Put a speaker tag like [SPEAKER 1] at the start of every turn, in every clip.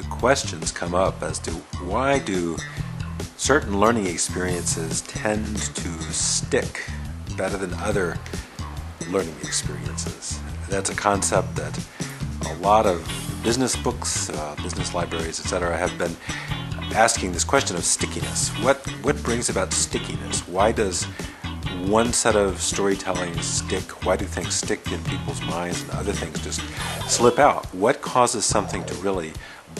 [SPEAKER 1] the questions come up as to why do certain learning experiences tend to stick better than other learning experiences. That's a concept that a lot of business books, business libraries, etc. have been asking this question of stickiness. What brings about stickiness? Why does one set of storytelling stick? Why do things stick in people's minds and other things just slip out? What causes something to really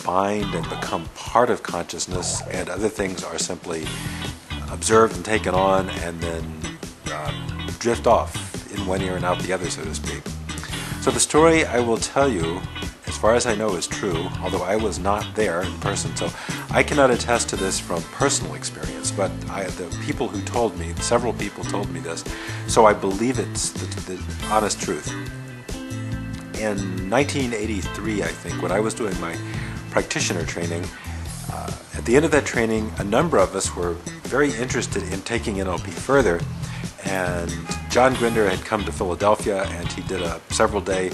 [SPEAKER 1] bind and become part of consciousness, and other things are simply observed and taken on and then drift off in one ear and out the other, so to speak? So the story I will tell you, as far as I know, is true, although I was not there in person, so I cannot attest to this from personal experience, but the people who told me, several people told me this, so I believe it's the honest truth. In 1983, I think, when I was doing my practitioner training, at the end of that training, a number of us were very interested in taking NLP further, and John Grinder had come to Philadelphia, and he did a several-day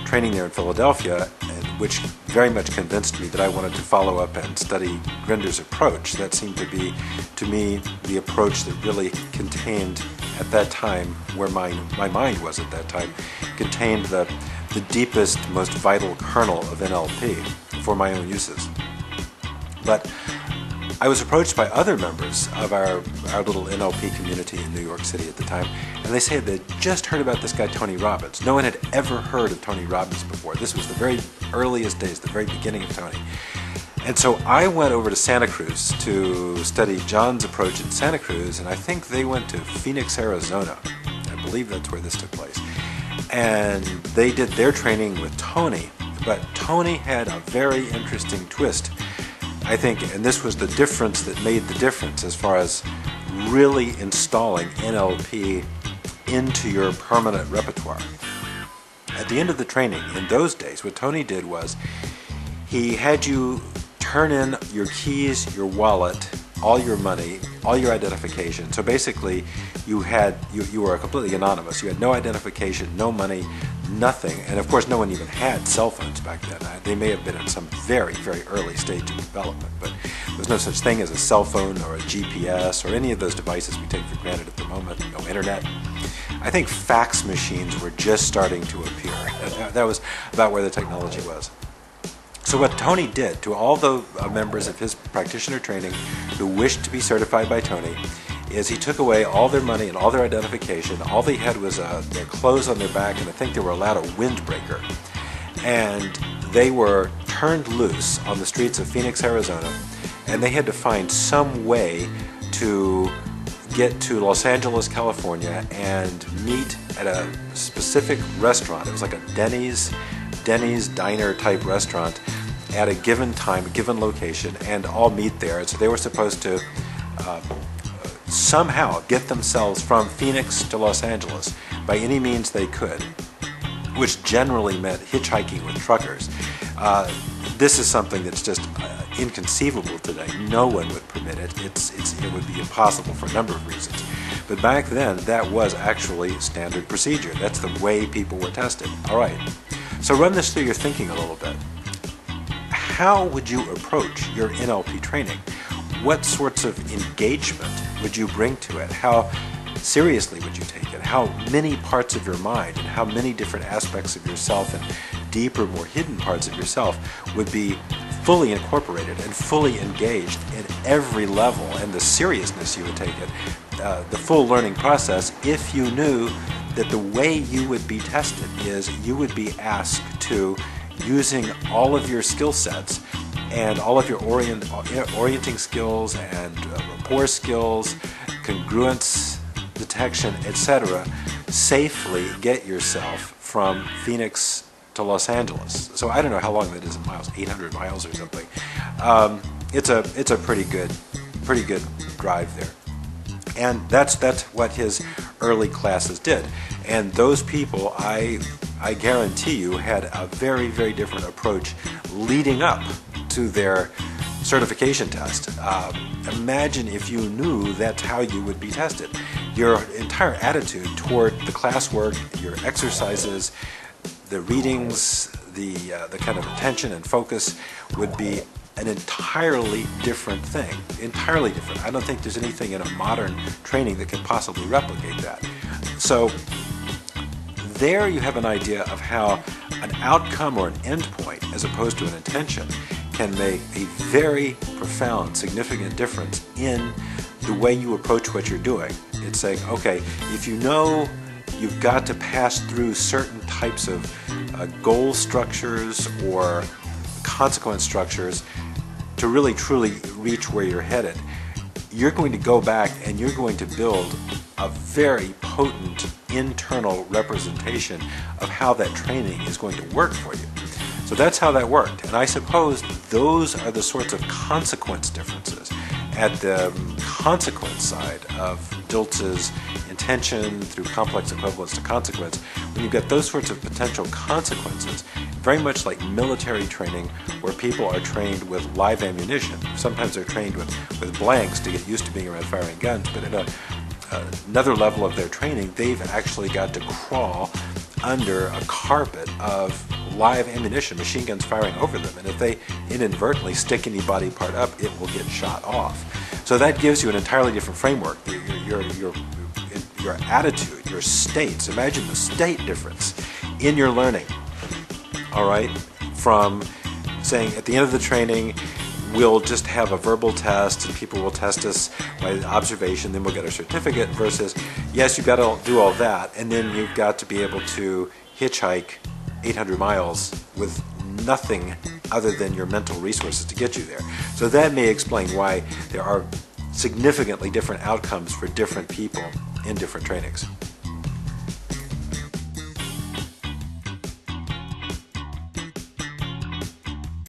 [SPEAKER 1] training there in Philadelphia, which very much convinced me that I wanted to follow up and study Grinder's approach. That seemed to be, to me, the approach that really contained, at that time, where my mind was at that time, contained the deepest, most vital kernel of NLP for my own uses. But I was approached by other members of our little NLP community in New York City at the time, and they said they'd just heard about this guy Tony Robbins. No one had ever heard of Tony Robbins before. This was the very earliest days, the very beginning of Tony. And so I went over to Santa Cruz to study John's approach in Santa Cruz, and I think they went to Phoenix, Arizona. I believe that's where this took place. And they did their training with Tony, but Tony had a very interesting twist, I think, and this was the difference that made the difference as far as really installing NLP into your permanent repertoire. At the end of the training, in those days, what Tony did was he had you turn in your keys, your wallet, all your money, all your identification. So basically, you were completely anonymous. You had no identification, no money, nothing. And of course, no one even had cell phones back then. They may have been in some very, very early stage of development, but there was no such thing as a cell phone or a GPS or any of those devices we take for granted at the moment. No internet. I think fax machines were just starting to appear. That was about where the technology was. So what Tony did to all the members of his practitioner training who wished to be certified by Tony is he took away all their money and all their identification. All they had was their clothes on their back, and I think they were allowed a windbreaker. And they were turned loose on the streets of Phoenix, Arizona, and they had to find some way to get to Los Angeles, California, and meet at a specific restaurant. It was like a Denny's diner type restaurant at a given time, a given location, and all meet there. And so they were supposed to somehow get themselves from Phoenix to Los Angeles by any means they could, which generally meant hitchhiking with truckers. This is something that's just inconceivable today. No one would permit it. It would be impossible for a number of reasons. But back then, that was actually standard procedure. That's the way people were tested. All right. So run this through your thinking a little bit. How would you approach your NLP training? What sorts of engagement would you bring to it? How seriously would you take it? How many parts of your mind and how many different aspects of yourself and deeper, more hidden parts of yourself would be fully incorporated and fully engaged in every level, and the seriousness you would take it, the full learning process, if you knew that the way you would be tested is you would be asked to, using all of your skill sets and all of your orienting skills and rapport skills, congruence detection, etc., safely get yourself from Phoenix to Los Angeles. So I don't know how long that is in miles, 800 miles or something. It's a pretty good drive there. And that's what his early classes did. And those people, I guarantee you, had a very, very different approach leading up to their certification test. Imagine if you knew that's how you would be tested. Your entire attitude toward the classwork, your exercises, the readings, the kind of attention and focus would be an entirely different thing. Entirely different. I don't think there's anything in a modern training that can possibly replicate that. So there you have an idea of how an outcome or an endpoint, as opposed to an intention, can make a very profound, significant difference in the way you approach what you're doing. It's saying, okay, if you know you've got to pass through certain types of goal structures or consequence structures to really truly reach where you're headed, you're going to go back and you're going to build a very potent internal representation of how that training is going to work for you. So that's how that worked. And I suppose those are the sorts of consequence differences. At the consequence side of Diltz's intention through complex equivalence to consequence, when you've got those sorts of potential consequences, very much like military training where people are trained with live ammunition. Sometimes they're trained with blanks to get used to being around firing guns, but at another level of their training, they've actually got to crawl under a carpet of live ammunition, machine guns firing over them, and if they inadvertently stick any body part up, it will get shot off. So that gives you an entirely different framework. Your attitude, your states. Imagine the state difference in your learning. All right, from saying at the end of the training, we'll just have a verbal test and people will test us by observation, then we'll get a certificate, versus, yes, you've got to do all that, and then you've got to be able to hitchhike 800 miles with nothing other than your mental resources to get you there. So that may explain why there are significantly different outcomes for different people in different trainings.